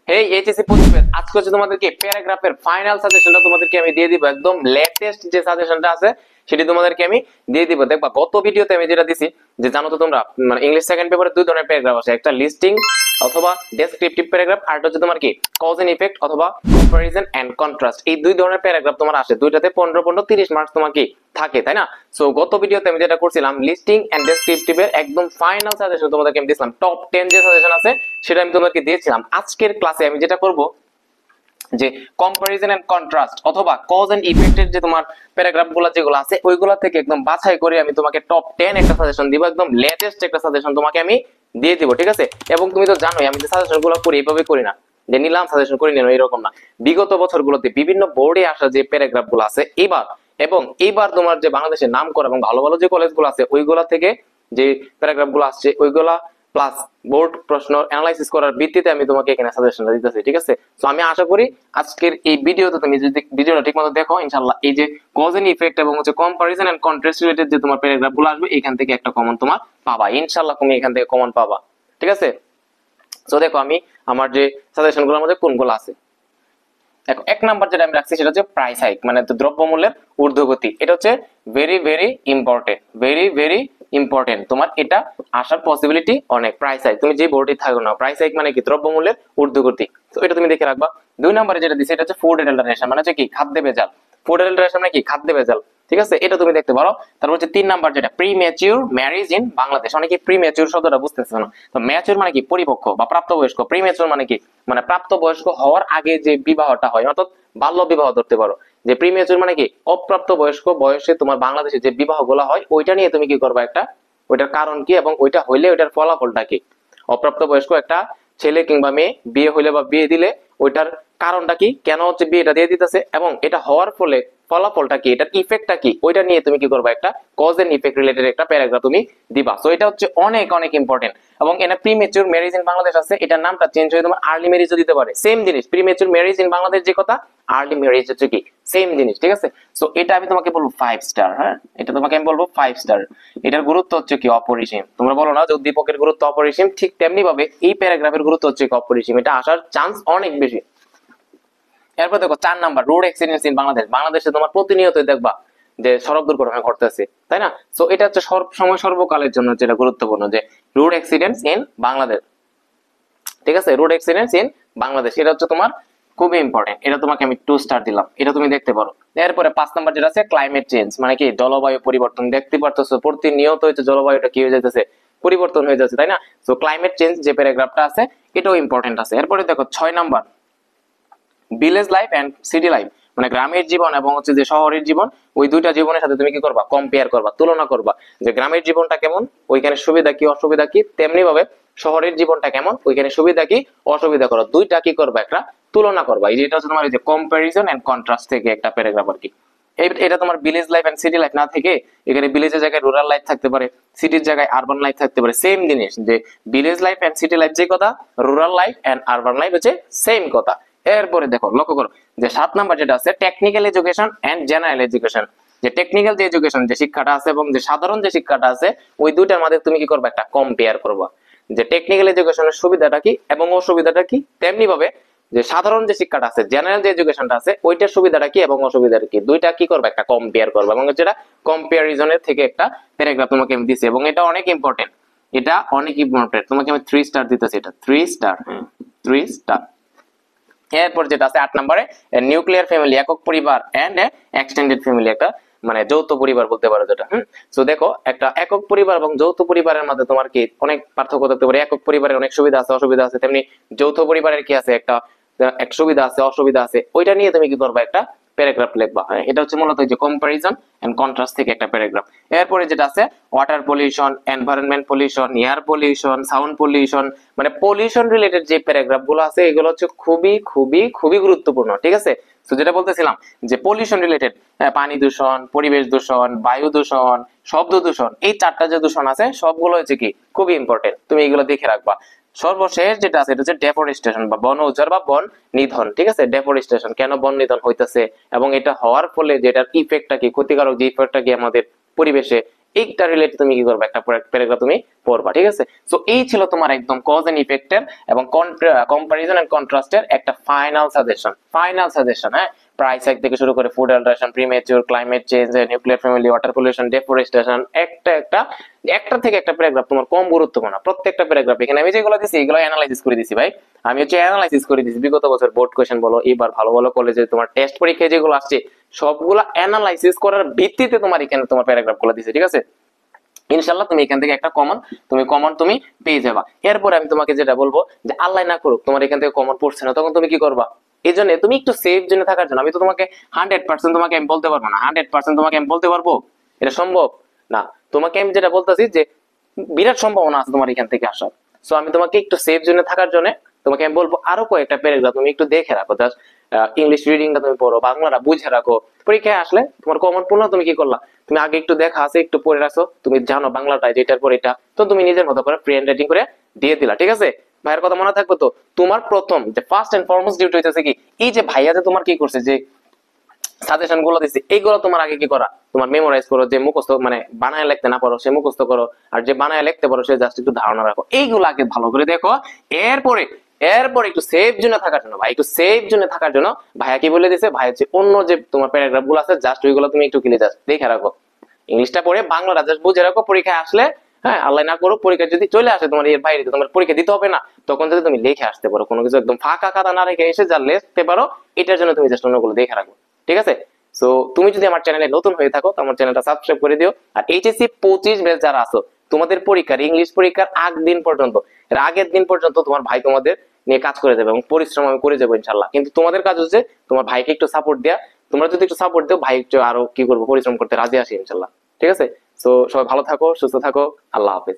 হেই HSC position আজকে হচ্ছে তোমাদেরকে প্যারাগ্রাফের ফাইনাল সাজেশনটা তোমাদেরকে আমি দিয়ে দিব, একদম লেটেস্ট যে সাজেশনটা আছে সেটি তোমাদেরকে আমি দিয়ে দিব। দেখবা গত ভিডিওতে আমি যেটা দিছি, যে জানো তো তোমরা মানে ইংলিশ সেকেন্ড পেপারে দুই ধরনের প্যারাগ্রাফ আছে, একটা লিস্টিং অথবা ডেসক্রিপটিভ প্যারাগ্রাফ, আর হচ্ছে তোমার কি কজ এন্ড ইফেক্ট অথবা কম্পারিজন এন্ড কন্ট্রাস্ট। এই দুই ধরনের প্যারাগ্রাফ তোমার আসে, দুইটাতে 15 30 মার্কস তোমার কি থাকে, তাই না? সো গত ভিডিওতে আমি যেটা করছিলাম লিস্টিং এন্ড ডেসক্রিপটিভের একদম ফাইনাল সাজেশন তোমাদেরকে আমি দিয়েছিলাম, টপ 10 যে সাজেশন আছে সেটা আমি তোমাদেরকে দিয়েছিলাম। আজকের ক্লাসে আমি যেটা করব যে কম্পারিজন এন্ড কন্ট্রাস্ট অথবা কজ এন্ড ইফেক্টের যে তোমার প্যারাগ্রাফ গুলো যেগুলো আছে ওইগুলা থেকে একদম বাছাই করে আমি তোমাকে টপ 10 একটা সাজেশন দিব, একদম লেটেস্ট একটা সাজেশন তোমাকে আমি দিয়ে দিব, ঠিক আছে? এবং তুমি তো জানোই আমি যে সাজেশন গুলো করি এইভাবে করি না যে নিলাম সাজেশন করে নিলাম, এরকম না। বিগত বছরগুলোতে বিভিন্ন বোর্ডে আসা যে প্যারাগ্রাফ গুলো আছে এইবার তোমার যে বাংলাদেশের নাম করা এবং ভালো ভালো যে কলেজগুলো আছে ওইগুলা থেকে যে প্যারাগ্রাফ গুলো আসছে ওইগুলা প্লাস বোর্ড প্রশ্ন অ্যানালাইসিস করার ভিত্তিতে আমি তোমাকে এখানে সাজেশনটা দিতেছি, ঠিক আছে? সো আমি আশা করি আজকের এই ভিডিওতে তুমি যদি ভিডিওটা ঠিকমতো দেখো ইনশাআল্লাহ এই যে কজ এন্ড ইফেক্ট এবং হচ্ছে কম্পারিজন এন্ড কন্ট্রাস্ট রিলেটেড যে তোমার প্যারাগ্রাফ গুলো আসবে এখান থেকে একটা কমন তোমার পাবা, ইনশাআল্লাহ তুমি এখান থেকে কমন পাবা, ঠিক আছে? সো দেখো আমি আমার যে সাজেশন গুলোর মধ্যে কোনগুলো আছে, দেখো এক নাম্বার যেটা আমি রাখছি সেটা হচ্ছে প্রাইস হাইক, মানে দ্রব্যমূল্যের ঊর্ধ্বগতি। এটা হচ্ছে ভেরি ভেরি ইম্পর্টেন্ট, তোমার এটা আসার পসিবিলিটি অনেক। প্রাইস হাইক তুমি যে বোর্ডে থাকো না, প্রাইস হাইক মানে কি দ্রব্যমূল্যের ঊর্ধ্বগতি, তো এটা তুমি দেখে রাখবা। দুই নম্বরে যেটা দিছে এটা হচ্ছে ফুড অ্যাডাল্টারেশন, মানে হচ্ছে কি খাদ্যে ভেজাল। ফুড অ্যাডাল্টারেশন মানে কি খাদ্যে ভেজাল, ঠিক আছে? এটা তুমি দেখতে পারো। তারপর হচ্ছে 3 নাম্বার যেটা প্রিম্যাচিউর ম্যারেজ ইন বাংলাদেশ, অনেকে প্রিম্যাচিউর শব্দটা বুঝতেছে না। তো ম্যাচিউর মানে কি পরিপক্ক বা প্রাপ্তবয়স্ক, প্রিম্যাচিউর মানে কি মানে প্রাপ্তবয়স্ক হওয়ার আগে যে বিবাহটা হয়, অর্থাৎ বাল্য বিবাহ ধরতে পারো। যে প্রিম্যাচিউর মানে কি অপ্রাপ্ত বয়স্ক বয়সে তোমার বাংলাদেশে যে বিবাহগুলো হয় ওইটা নিয়ে তুমি কি করবা, একটা ওইটার কারণ কি এবং ওইটা হইলে ওইটার ফলাফলটা কি। অপ্রাপ্ত বয়স্ক একটা ছেলে কিংবা মেয়ে বিয়ে হইলে বা বিয়ে দিলে ওইটার কারণটা কি, কেন হচ্ছে বিয়েটা দিয়ে দিতেছে এবং এটা হওয়ার ফলে ফলাফলটা কি, এটার ইফেক্টটা কি, ওইটা নিয়ে তুমি কি করবা, একটা কজ এন্ড ইফেক্ট রিলেটেড একটা প্যারাগ্রাফ তুমি দিবা। সো এটা হচ্ছে অনেক অনেক ইম্পর্টেন্ট। এবং এটা প্রিম্যাচিউর ম্যারেজ ইন বাংলাদেশ আছে, এটার নামটা চেঞ্জ হয়ে তোমার আর্লি ম্যারেজও দিতে পারে, সেম জিনিস। প্রিম্যাচিউর ম্যারেজ ইন বাংলাদেশ যে কথা, আর্লি ম্যারেজ হচ্ছে কি সেম জিনিস, ঠিক আছে? সো এটা আমি তোমাকে বলবো 5 স্টার, হ্যাঁ এটা তোমাকে আমি বলবো 5 স্টার। এটার গুরুত্ব হচ্ছে কি অপরিসীম। তোমরা বলো না যে উদ্দীপকের গুরুত্ব অপরিসীম, ঠিক তেমনি ভাবে এই প্যারাগ্রাফের গুরুত্ব হচ্ছে কি অপরিসীম, এটা আসার চান্স অনেক বেশি। এরপর দেখো 4 number road accidents in Bangladesh. বাংলাদেশে তোমার প্রতিনিয়তই দেখবা যে সড়ক দুর্ঘটনা ঘটতেছে, তাই না? সো এটা হচ্ছে সময় সর্বকালের জন্য যেটা গুরুত্বপূর্ণ, যে রোড অ্যাক্সিডেন্টস ইন বাংলাদেশ, ঠিক আছে? রোড অ্যাক্সিডেন্টস ইন বাংলাদেশ এটা হচ্ছে তোমার খুবই ইম্পর্টেন্ট, এটা তোমাকে আমি 2 স্টার দিলাম, এটা তুমি দেখতে পারো। এরপরে 5 নাম্বার যেটা আছে ক্লাইমেট চেঞ্জ, মানে কি জলবায়ু পরিবর্তন। দেখতে পারতেছো প্রতিনিয়ত হচ্ছে জলবায়ুটা কি হয়ে যাচ্ছে, পরিবর্তন হয়ে যাচ্ছে, তাই না? সো ক্লাইমেট চেঞ্জ যে প্যারাগ্রাফটা আছে এটাও ইম্পর্টেন্ট আছে। এরপরে দেখো 6 number village life and city life, মানে গ্রামের জীবন এবং হচ্ছে যে শহরের জীবন, ওই দুইটা জীবনের সাথে তুমি কি করবা, কম্পেয়ার করবা, তুলনা করবা, যে গ্রামের জীবনটা কেমন, ওইখানে সুবিধা কি অসুবিধা কি, তেমনি ভাবে শহরের জীবনটা কেমন, ওইখানে সুবিধা কি অসুবিধা করো, দুইটা কি করবা, একটা তুলনা করবা। এই যেটা হচ্ছে তোমার এই যে কম্পারিজন এন্ড কন্ট্রাস্ট থেকে একটা প্যারাগ্রাফ আর কি। এটা তোমার village life and city life না থেকে এখানে ভিলেজের জায়গায় রুরাল লাইফ থাকতে পারে, সিটির জায়গায় আরবান লাইফ থাকতে পারে, সেম জিনিস। যে village life and city life যে কথা, rural life and urban life হচ্ছে সেম কথা। এরপরে দেখো লক্ষ্য করো যে 7 নাম্বার যেটা আছে technical education and general education, যে টেকনিক্যাল যে এডুকেশন যে শিক্ষাটা আছে এবং যে সাধারণ যে শিক্ষাটা আছে ওই দুইটার মধ্যে তুমি কি করবে, একটা কম্পেয়ার করবা, যে টেকনিক্যাল এডুকেশনের সুবিধাটা কি এবং অসুবিধাটা কি, তেমনি ভাবে যে সাধারণ যে শিক্ষাটা আছে জেনারেল যে এডুকেশনটা আছে ওইটার সুবিধাটা কি এবং অসুবিধাটা কি, দুইটা কি করবে, একটা কম্পেয়ার করবে। এবং যেটা কম্পারিজনের থেকে একটা প্যারাগ্রাফ তোমাকে আমি দিছি এবং এটা অনেক ইম্পর্টেন্ট, এটা অনেক ইম্পর্টেন্ট, তোমাকে আমি 3 স্টার দিতেছি, এটা 3 স্টার, 3 স্টার। এরপর যেটা আছে 8 নম্বরে নিউক্লিয়ার ফ্যামিলি, একক পরিবার এন্ড এক্সটেন্ডেড ফ্যামিলি, একটা মানে যৌথ পরিবার বলতে পারো যেটা। সো দেখো একটা একক পরিবার এবং যৌথ পরিবারের মধ্যে তোমার কি অনেক পার্থক্য থাকতে পারে। একক পরিবারের অনেক সুবিধা আছে অসুবিধা আছে, তেমনি যৌথ পরিবারের কি আছে, একটা এক সুবিধা আছে অসুবিধা আছে, ওইটা নিয়ে তুমি কি করবা, একটা প্যারাগ্রাফ লিখবা। এটা হচ্ছে মূলত যে কম্পারিজন এন্ড কন্ট্রাস্ট থেকে একটা প্যারাগ্রাফ। এরপরে যেটা আছে water pollution, environment pollution, air pollution, sound pollution, মানে পলিউশন রিলেটেড যে প্যারাগ্রাফ গুলো আছে এগুলো হচ্ছে খুবই খুবই খুবই গুরুত্বপূর্ণ, ঠিক আছে? তো যেটা বলতেছিলাম যে পলিউশন রিলেটেড, পানি দূষণ, পরিবেশ দূষণ, বায়ু দূষণ, শব্দ দূষণ, এই 4টা যে দূষণ আছে সবগুলো হচ্ছে কি খুবই ইম্পর্টেন্ট, তুমি এগুলো দেখে রাখবা। সর্বশেষ যেটা আছে এটা হচ্ছে ডেফরেস্টেশন বা বন উজাড় বা বন নিধন, ঠিক আছে? ডেফরেস্টেশন কেন বন নিধন হইতেছে এবং এটা হওয়ার ফলে যেটার ইফেক্টটা কি, ক্ষতিকারক যে ইফেক্টটা কি আমাদের পরিবেশে, এইটা রিলেটেড তুমি কি করবে, একটা প্যারাগ্রাফ তুমি পড়বা, ঠিক আছে। সো এই ছিল তোমার একদম কজ এন্ড ইফেক্টের এবং কম্পারিজন এন্ড কন্ট্রাস্টের একটা ফাইনাল সাজেশন। হ্যাঁ, প্রাইস হাইক থেকে শুরু করে food adaptation, premature, climate change, nuclear family, water pollution, deforestation, একটা থেকে একটা প্যারাগ্রাফ তোমার কম গুরুত্বপূর্ণ। প্রত্যেকটা প্যারাগ্রাফ এখানে আমি যেগুলো দিছি এগুলো অ্যানালাইসিস করে দিছি ভাই। আমি অ্যানালাইসিস করে দিছি বিগত বছর বোর্ড কোশ্চেন বলো, এবার ভালো ভালো কলেজে তোমার টেস্ট পরীক্ষায় যেগুলো আসছে সবগুলা অ্যানালাইসিস করার ভিত্তিতে তোমার এখানে তোমার প্যারাগ্রাফ গুলো দিছি, ঠিক আছে। ইনশাল্লাহ তুমি এখান থেকে একটা কমন তুমি পেয়ে যাবা। এরপরে আমি তোমাকে যেটা বলবো যে আল্লাহ না করুক তোমার এখান থেকে কমন পড়ছে না, তখন তুমি কি করবা, এই জন্য তুমি একটু সেফ জন্য থাকার জন্য আমি তো তোমাকে 100% তোমাকে আমি বলতে পারবো না, 100% তোমাকে আমি বলতে পারবো, এটা সম্ভব না। তোমাকে আমি যেটা বলতেছি যে বিরাট সম্ভাবনা আছে তোমার এখান থেকে আসার। সো আমি তোমাকে একটু সেফ জোনে থাকার জন্য তোমাকে আমি বলবো আরো কয়েকটা প্যারাগ্রাফ তুমি একটু দেখে রাখো, জাস্ট ইংলিশ রিডিংটা তুমি পড়ো, বাংলাটা বুঝে রাখো, পরীক্ষায় আসলে তোমার কমন পড়লো তুমি কি করলা, তুমি আগে একটু দেখা আছে একটু পড়ে রাখছো, তুমি জানো বাংলাটা যেটার পর এটা, তো তুমি নিজের মতো করে ফ্রি হ্যান্ড রাইটিং করে দিয়ে দিলা, ঠিক আছে। ভাইয়ের কথা মনে থাকবে তো, তোমার প্রথম যে ফার্স্ট এন্ড ফরমোস্ট ডিউটি হইতেছে কি, এই যে ভাইয়া যে তোমার কি করছে যে সাজেশন গুলো দিচ্ছে এইগুলো তোমার আগে কি করা, তোমার মেমোরাইজ করো, যে মুখস্থ মানে বানায় লিখতে না পারো সে মুখস্থ করো, আর যে বানায় লিখতে পারো সে জাস্ট একটু ধারণা রাখো, এইগুলো আগে ভালো করে দেখো। এরপরে একটু সেফ জোনে থাকার জন্য ভাই, একটু সেফ জোনে থাকার জন্য ভাইয়া কি বলে দিছে, ভাইয়া যে অন্য যে তোমার প্যারাগ্রাফ গুলো আছে জাস্ট ওইগুলো তুমি একটু ক্লিয়ার জাস্ট দেখে রাখো, ইংলিশটা পড়ে বাংলাটা জাস্ট বুঝে রাখো, পরীক্ষায় আসলে হ্যাঁ আল্লাহ না করো পরীক্ষা যদি চলে আসে তোমার এর বাইরে তোমার পরীক্ষা দিতে হবে না, তখন যদি তুমি লিখে আসতে পারো, কোনো কিছু একদম ফাঁকা খাতা না রেখে এসে যা লিখতে পারো এটার জন্য তুমি জাস্ট অন্যগুলো দেখে রাখো, ঠিক আছে। সো তুমি যদি আমার চ্যানেলে নতুন হয়ে থাকো তো আমার চ্যানেলটা সাবস্ক্রাইব করে দিও। আর এইচএসসি 25 ব্যাচ যারা আছো তোমাদের পরীক্ষার ইংলিশ পরীক্ষার আগের দিন পর্যন্ত তোমার ভাই তোমাদের নিয়ে কাজ করে যাবে এবং পরিশ্রম আমি করে যাবো ইনশাল্লাহ। কিন্তু তোমাদের কাজ হচ্ছে তোমার ভাইকে একটু সাপোর্ট দেয়া, তোমরা যদি একটু সাপোর্ট দাও ভাই একটু আরো কি করবো পরিশ্রম করতে রাজি আসি ইনশাল্লাহ, ঠিক আছে। সো সবাই ভালো থাকো, সুস্থ থাকো, আল্লাহ হাফেজ।